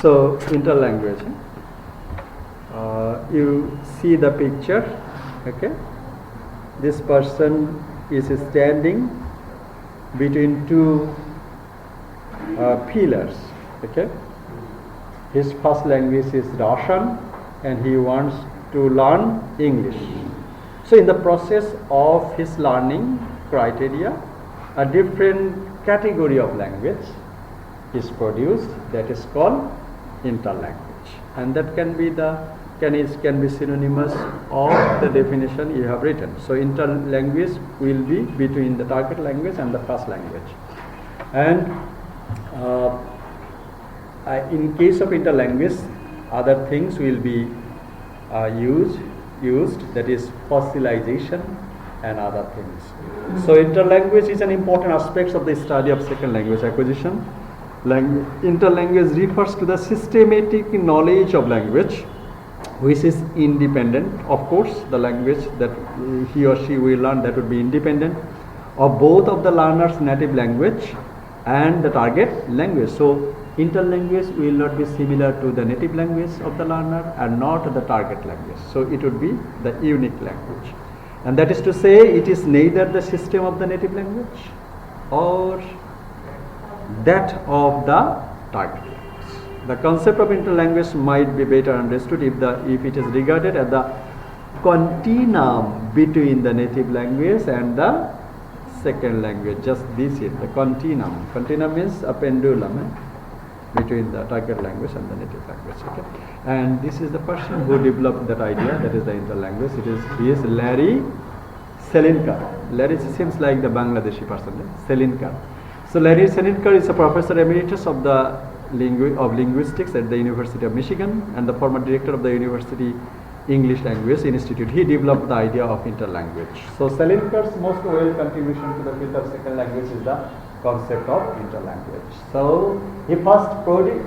So interlanguage. You see the picture, okay? This person is standing between two pillars, okay? His first language is Russian and he wants to learn English. So in the process of his learning criteria, a different category of language is produced that is called interlanguage, and that can be synonymous of the definition you have written. So interlanguage will be between the target language and the first language. And in case of interlanguage, other things will be used, that is fossilization and other things. So interlanguage is an important aspect of the study of second language acquisition. Interlanguage refers to the systematic knowledge of language which is independent. Of course, the language that he or she will learn, that would be independent of both of the learner's native language and the target language. So interlanguage will not be similar to the native language of the learner and not the target language. So it would be the unique language. And that is to say, it is neither the system of the native language or that of the target language. The concept of interlanguage might be better understood if it is regarded as the continuum between the native language and the second language. Just this is the continuum. Continuum means a pendulum between the target language and the native language. Okay? And this is the person who developed that idea, that is the interlanguage. He is Larry Selinker. Larry seems like the Bangladeshi person, Selinker. So Larry Selinker is a professor emeritus of linguistics at the University of Michigan and the former director of the University English Language Institute. He developed the idea of interlanguage. So Selinker's most well contribution to the field of second language is the concept of interlanguage. So he first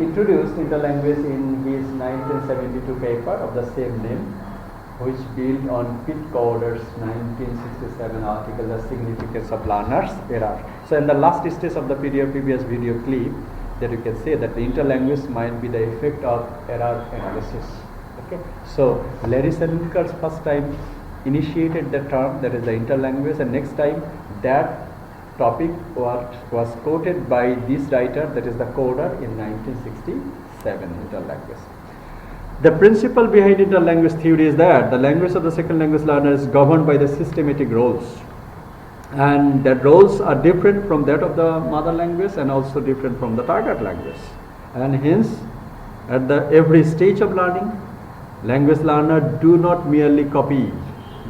introduced interlanguage in his 1972 paper of the same name, which built on Pete Corder's 1967 article, The Significance of Learner's Error. So in the last stage of the previous video clip, that you can say that the interlanguage might be the effect of error analysis. Okay. So Larry Selinker's first time initiated the term, that is the interlanguage, and next time that topic was quoted by this writer, that is the Corder, in 1967, interlanguage. The principle behind interlanguage theory is that the language of the second language learner is governed by the systematic roles, and that roles are different from that of the mother language and also different from the target language. And hence, at every stage of learning, language learner do not merely copy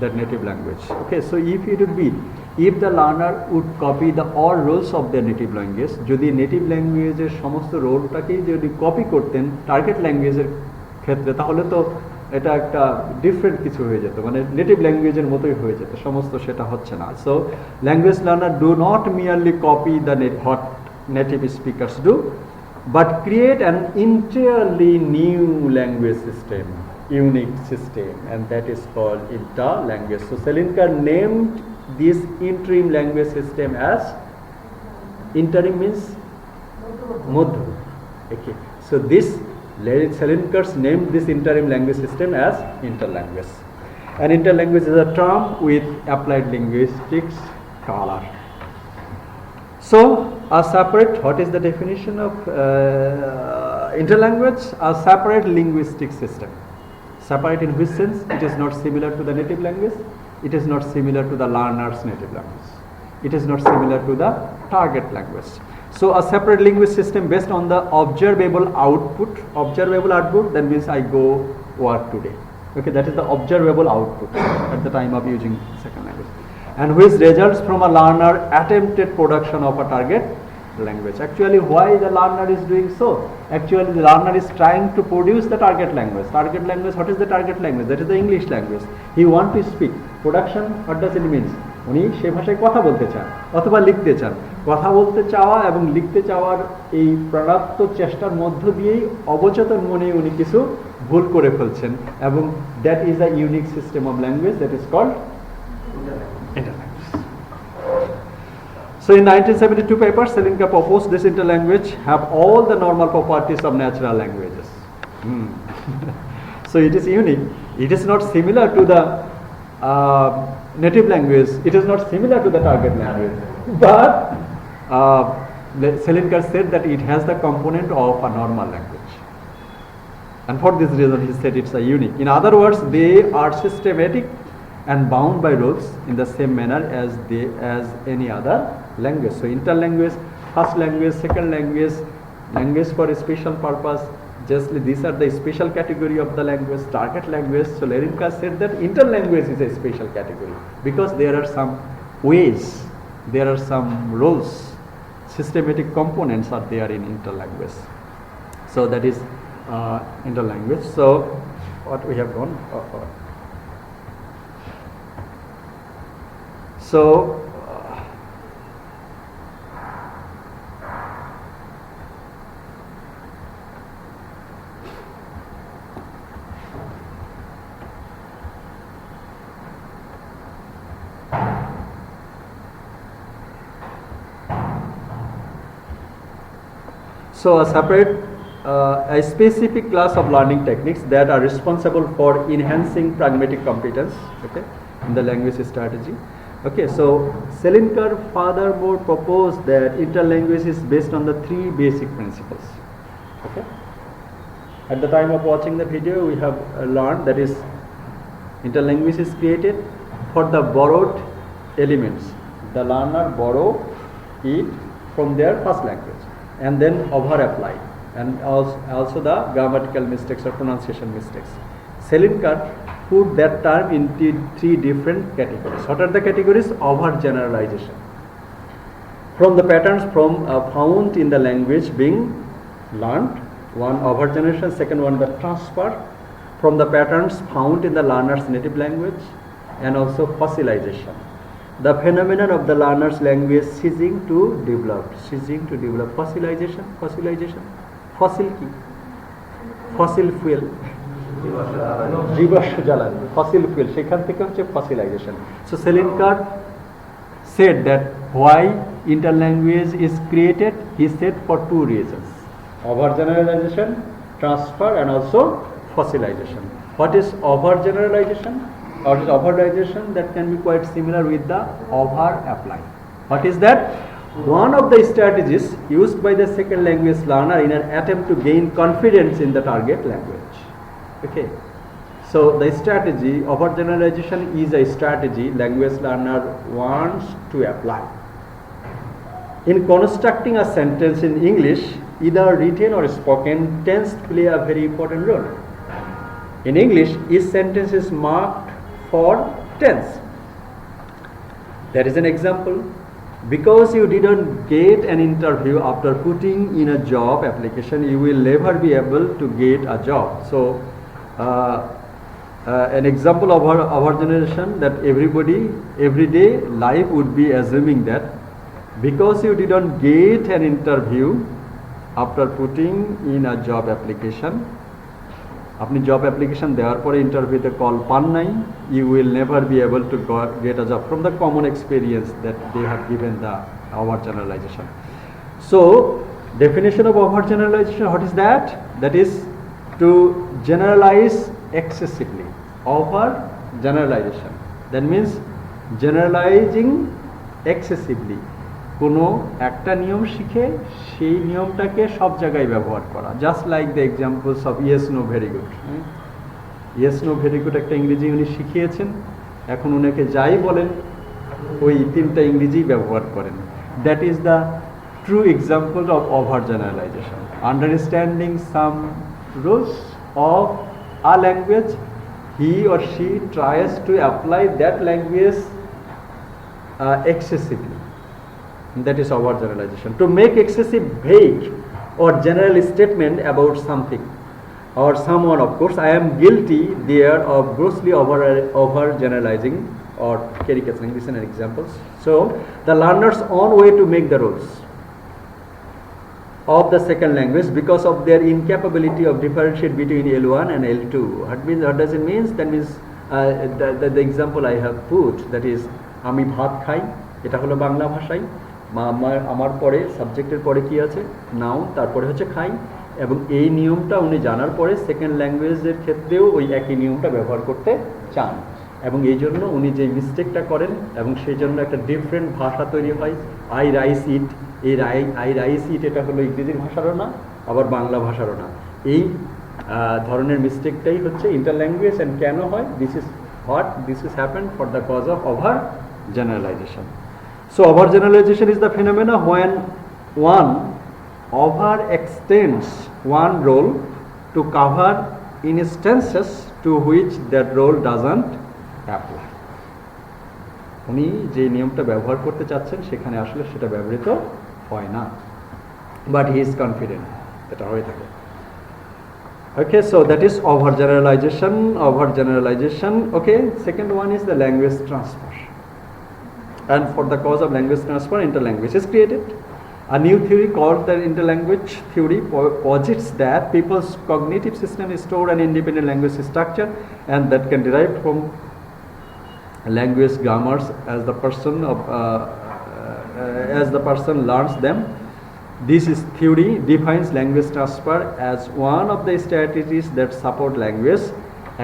the native language. Okay, so if the learner would copy all roles of their native language, যদি native language এর সমস্ত রোলটাকেই যদি copy করতেন target ল্যাঙ্গুয়েজের ক্ষেত্রে, তাহলে তো এটা একটা ডিফারেন্ট কিছু হয়ে যেত, মানে নেটিভ ল্যাঙ্গুয়েজের মতোই হয়ে যেত, সমস্ত সেটা হচ্ছে না। So language learner do not merely copy the what native speakers do, but create an entirely new language system, unique system, and that is called interlanguage. So Selinker named this interim language system as interim means Madhu. Okay, so this Larry Selinker named this interim language system as interlanguage. And interlanguage is a term with applied linguistics color. So what is the definition of interlanguage? A separate linguistic system. Separate in which sense? It is not similar to the native language. It is not similar to the learner's native language. It is not similar to the target language. So a separate linguist system based on the observable output. Observable output, that means I go work today. Okay, that is the observable output at the time of using second language, and which results from a learner attempted production of a target language. Actually, why the learner is doing so? Actually, the learner is trying to produce the target language. Target language, what is the target language? That is the English language. He wants to speak. Production, what does it mean? উনি সে ভাষায় কথা বলতে চান অথবা লিখতে চান। কথা বলতে চাওয়া এবং লিখতে চাওয়ার এই প্রাণাত্ম চেষ্টার মধ্য দিয়েই অবচেতন মনে উনি কিছু ভুল করে ফেলছেন, এবং that is a unique system of language that is called interlanguage. So in 1972 paper, Selinker proposed this interlanguage have all the normal properties of natural languages. So it is unique. It is not similar to the native language. It is not similar to the target language. But Selinker said that it has the component of a normal language. And for this reason, he said it's a unique. In other words, they are systematic and bound by rules in the same manner as any other language. So interlanguage, first language, second language, language for a special purpose. Just these are the special category of the language, target language. So Selinker said that interlanguage is a special category because there are some ways, there are some rules, systematic components are there in interlanguage. So that is interlanguage. So what we have gone. So a separate, a specific class of learning techniques that are responsible for enhancing pragmatic competence, okay, in the language strategy. Okay, so Selinker furthermore proposed that interlanguage is based on the three basic principles. Okay, at the time of watching the video, we have learned that is interlanguage is created for the borrowed elements. The learner borrow it from their first language and then over apply, and also the grammatical mistakes or pronunciation mistakes. Selinker put that term into three different categories. What are the categories? Over generalization. From the patterns found in the language being learned, one over generation, second one the transfer from the patterns found in the learner's native language, and also fossilization. The phenomenon of the learner's language ceasing to develop, fossilization, fossil key, fossil fuel, fossil fuel, সেখান থেকে হচ্ছে fossilization. So Selinker said that why interlanguage is created, he said for two reasons: overgeneralization, transfer, and also fossilization. What is overgeneralization? Or is overgeneralization? That can be quite similar with the over apply. What is that? One of the strategies used by the second language learner in an attempt to gain confidence in the target language. Okay, so the strategy overgeneralization is a strategy language learner wants to apply. In constructing a sentence in English, either written or spoken, tense play a very important role. In English, each sentence is marked for tense. There is an example. Because you didn't get an interview after putting in a job application, you will never be able to get a job. So an example of our generation that everyday life would be assuming that because you didn't get an interview after putting in a job application, আপনি job application দেওয়ার পরে ইন্টারভিউতে call পান নাই, you will never be able to get a job from the common experience that they have given the overgeneralization. So definition of overgeneralization, what is that? That is to generalize excessively. Overgeneralization, that means generalizing excessively. কোনো একটা নিয়ম শিখে সেই নিয়মটাকে সব জায়গায় ব্যবহার করা, just like the examples of yes no very good. Yes no very good একটা ইংরেজি উনি শিখিয়েছেন, এখন উনাকে যাই বলেন ওই তিনটা ইংরেজি ব্যবহার করেন। That is the true example of over generalisation. Understanding some rules of a language, he or she tries to apply that language excessively. That is overgeneralization. To make excessive vague or general statement about something or someone, of course, I am guilty there of grossly overgeneralizing or caricaturing. These are examples. So the learner's own way to make the rules of the second language because of their incapability of differentiate between L1 and L2. What does it mean? That means the example I have put, that is আমি ভাত খাই, এটা হলো বাংলা ভাষায়, আমার পরে সাবজেক্টের পরে কি আছে, নাউন, তারপরে হচ্ছে খাই, এবং এই নিয়মটা উনি জানার পরে সেকেন্ড ল্যাঙ্গুয়েজের ক্ষেত্রেও ওই একই নিয়মটা ব্যবহার করতে চান, এবং এই জন্য উনি যে মিস্টেকটা করেন এবং সেই জন্য একটা ডিফারেন্ট ভাষা তৈরি হয়। আই রাইস ইট, এই আই রাইস ইট এটা হলো ইংরেজির ভাষারও না, আবার বাংলা ভাষারও না। এই ধরনের মিস্টেকটাই হচ্ছে ইন্টারল্যাঙ্গুয়েজ। অ্যান্ড কেন হয়? This is happened for the cause of overgeneralization. So overgeneralization is the phenomena when one overextends one role to cover instances to which that role doesn't apply. উনি যে নিয়মটা ব্যবহার করতে চাচ্ছেন সেখানে আসলে সেটা ব্যবহৃত হয় না, but he is confident এটা হয়ে থাকে। Okay, so that is overgeneralization. Okay, second one is the language transfer. And for the cause of language transfer, interlanguage is created. A new theory called the interlanguage theory posits that people's cognitive system is stored an independent language structure, and that can derive from language grammars as the person learns them. This theory defines language transfer as one of the strategies that support language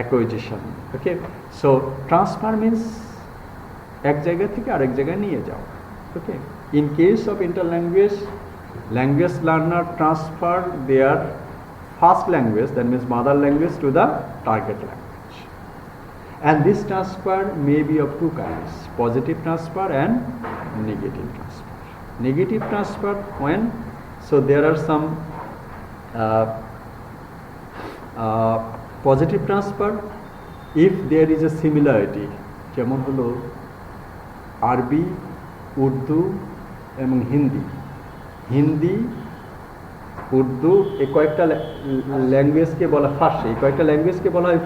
acquisition. Okay, so transfer means এক জায়গা থেকে আরেক জায়গায় নিয়ে যাও। Okay, in case of interlanguage, language learner transfer their first language, that means mother language, to the target language, and this transfer may be of two kinds, positive transfer and negative transfer. Negative transfer when, so there are some positive transfer if there is a similarity, যেমন হলো আরবি, উর্দু এবং হিন্দি, উর্দু, এই কয়েকটা ল্যাঙ্গুয়েজকে বলা ফার্সি, এই কয়েকটা ল্যাঙ্গুয়েজকে বলা হয়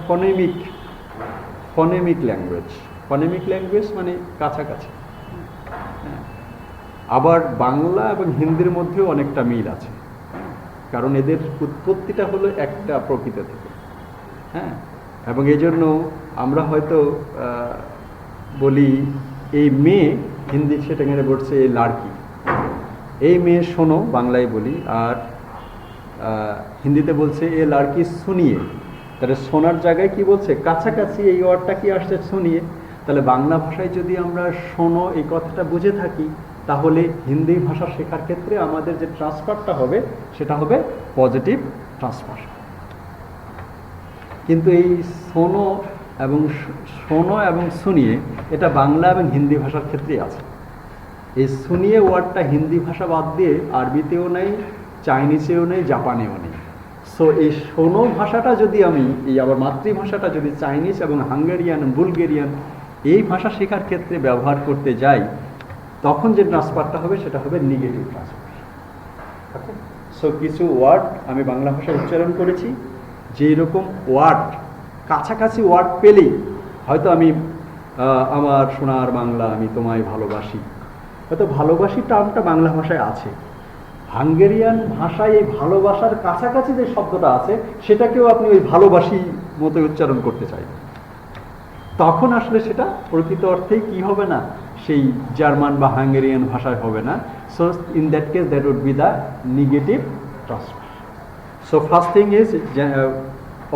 ফনেমিক ল্যাঙ্গুয়েজ। ফনেমিক ল্যাঙ্গুয়েজ মানে কাছাকাছি। আবার বাংলা এবং হিন্দির মধ্যেও অনেকটা মিল আছে, কারণ এদের উৎপত্তিটা হলো একটা প্রকৃতি থেকে। হ্যাঁ, এবং এই জন্য আমরা হয়তো বলি এই মেয়ে, হিন্দি সেটাকে বলছে এই লাড়কি, এই মেয়ে শোনো, বাংলায় বলি, আর হিন্দিতে বলছে এ লাড়কি শুনিয়ে। তাহলে শোনার জায়গায় কি বলছে, কাছাকাছি, এই ওয়ার্ডটা কি আসছে, শুনিয়ে। তাহলে বাংলা ভাষায় যদি আমরা শোনো এই কথাটা বুঝে থাকি, তাহলে হিন্দি ভাষা শেখার ক্ষেত্রে আমাদের যে ট্রান্সফারটা হবে সেটা হবে পজিটিভ ট্রান্সফার। কিন্তু এই শোনো এবং শুনিয়ে এটা বাংলা এবং হিন্দি ভাষার ক্ষেত্রেই আছে। এই শুনিয়ে ওয়ার্ডটা হিন্দি ভাষা বাদ দিয়ে আরবিতেও নেই, চাইনিজেও নেই, জাপানেও নেই। সো এই শোনো ভাষাটা যদি আমি, এই আবার মাতৃভাষাটা যদি চাইনিজ এবং হাঙ্গেরিয়ান, বুলগেরিয়ান এই ভাষা শেখার ক্ষেত্রে ব্যবহার করতে যাই, তখন যে ট্রান্সফারটা হবে সেটা হবে নেগেটিভ ট্রান্সফার। ওকে, সো কিছু ওয়ার্ড আমি বাংলা ভাষায় উচ্চারণ করেছি, যেই রকম ওয়ার্ড কাছাকাছি ওয়ার্ড পেলেই হয়তো আমি আমার সোনার বাংলা, আমি তোমায় ভালোবাসি, হয়তো ভালোবাসি টার্মটা বাংলা ভাষায় আছে, হাঙ্গেরিয়ান ভাষায় এই ভালোবাসার কাছাকাছি যে শব্দটা আছে সেটাকেও আপনি ওই ভালোবাসি মতো উচ্চারণ করতে চাইবেন, তখন আসলে সেটা প্রকৃত অর্থেই কি হবে না, সেই জার্মান বা হাঙ্গেরিয়ান ভাষায় হবে না। So in that case that would be the negative transfer. So first thing is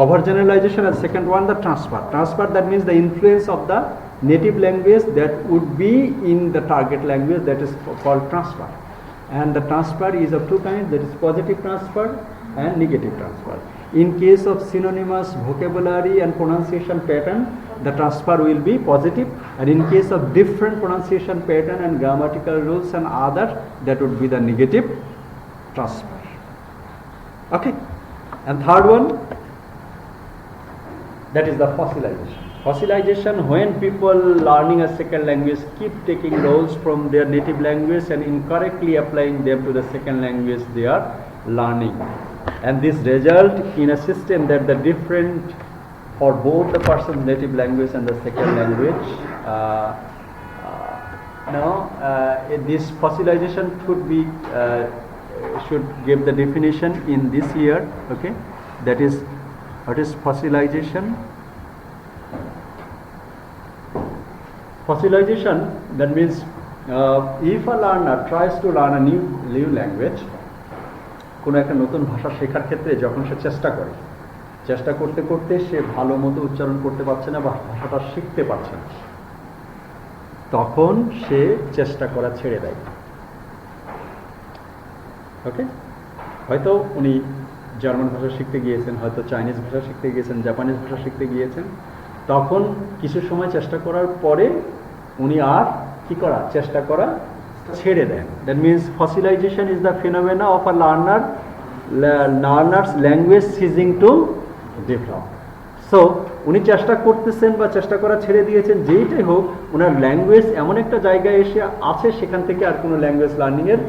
overgeneralization, and second one the transfer, that means the influence of the native language that would be in the target language, that is called transfer. And the transfer is of two kinds, that is positive transfer and negative transfer. In case of synonymous vocabulary and pronunciation pattern, the transfer will be positive, and in case of different pronunciation pattern and grammatical rules and other, that would be the negative transfer. Okay, and third one, that is the fossilization. Fossilization, when people learning a second language keep taking roles from their native language and incorrectly applying them to the second language they are learning, and this result in a system that the different for both the person's native language and the second language. This fossilization should give the definition in this year. Okay, that is, what is fossilization? Fossilization, that means if a learner tries to learn a new language, কোনো একটা নতুন ভাষা শেখার ক্ষেত্রে যখন সে চেষ্টা করতে করতে সে ভালো মতো উচ্চারণ করতে পারছে না বা ভাষাটা শিখতে পারছে না, তখন সে চেষ্টা করা ছেড়ে দেয়। ওকে, হয়তো উনি জার্মান ভাষা শিখতে গিয়েছেন, হয়তো চাইনিজ ভাষা শিখতে গিয়েছেন, জাপানিজ ভাষা শিখতে গিয়েছেন, তখন কিছু সময় চেষ্টা করার পরে উনি আর চেষ্টা করা ছেড়ে দেন। That means fossilization is the phenomena of a learner's language ceasing to develop. So উনি চেষ্টা করতেছেন বা চেষ্টা করা ছেড়ে দিয়েছেন, যেইটাই হোক ওনার ল্যাঙ্গুয়েজ এমন একটা জায়গায় এসে আছে সেখান থেকে আর কোনো ল্যাঙ্গুয়েজ লার্নিংয়ের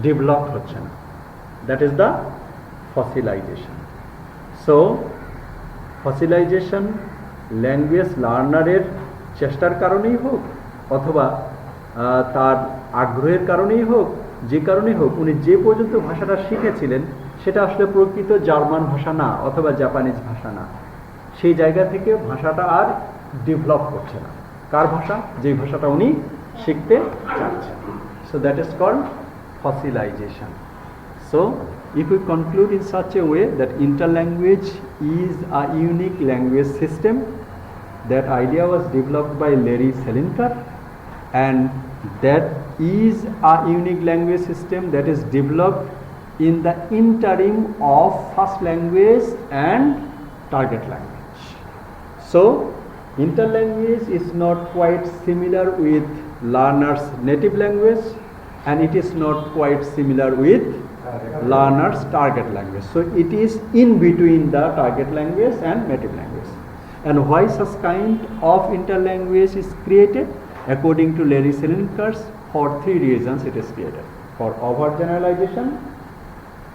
ডেভেলপ হচ্ছে না। That is the fossilization. So fossilization language লার্নারের চেষ্টার কারণেই হোক অথবা তার আগ্রহের কারণেই হোক, যে কারণেই হোক, উনি যে পর্যন্ত ভাষাটা শিখেছিলেন সেটা আসলে প্রকৃত জার্মান ভাষা না অথবা জাপানিজ ভাষা না, সেই জায়গা থেকে ভাষাটা আর ডেভেলপ করছে না। কার ভাষা? যেই ভাষাটা উনি শিখতে চাচ্ছেন। So that is called fossilization. So if we conclude in such a way that interlanguage is a unique language system, that idea was developed by Selinker, and that is a unique language system that is developed in the interim of first language and target language. So interlanguage is not quite similar with learner's native language, and it is not quite similar with learner's target language. So it is in between the target language and native language. And why such kind of interlanguage is created? According to Selinker, for three reasons it is created: for overgeneralization,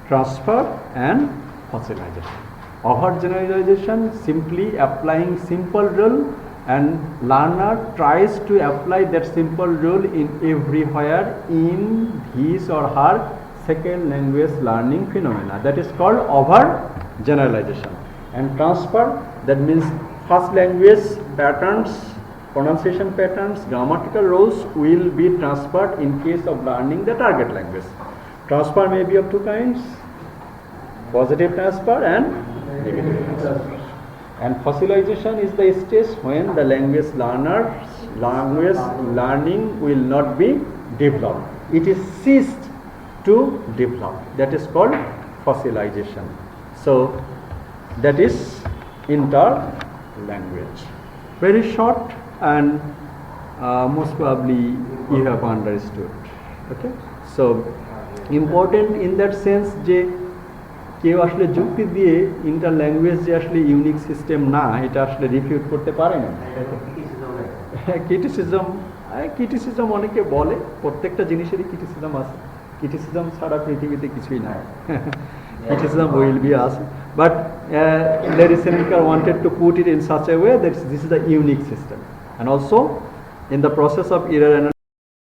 transfer, and fossilization. Overgeneralization, simply applying simple rule, and learner tries to apply that simple rule in everywhere in his or her second language learning phenomena. That is called overgeneralization. And transfer, that means first language patterns, pronunciation patterns, grammatical rules will be transferred in case of learning the target language. Transfer may be of two kinds: positive transfer and negative transfer. And fossilization is the stage when the language learning will not be developed. It is ceased to develop. That is called fossilization. So that is interlanguage. Very short, and most probably you have understood. Okay, so important in that sense যে কেউ আসলে যুক্তি দিয়ে ইন্টারল্যাঙ্গুয়েজ যে আসলে unique system না, এটা আসলে রিফিউট করতে পারে না। ক্রিটিসিজম অনেকে বলে, প্রত্যেকটা জিনিসেরই ক্রিটিসিজম আছে, ক্রিটিসিজম ছাড়া পৃথিবীতে কিছুই নাই। Criticism will be asked, but Selinker wanted to put it in such a way that this is the unique system, and also in the process of error analysis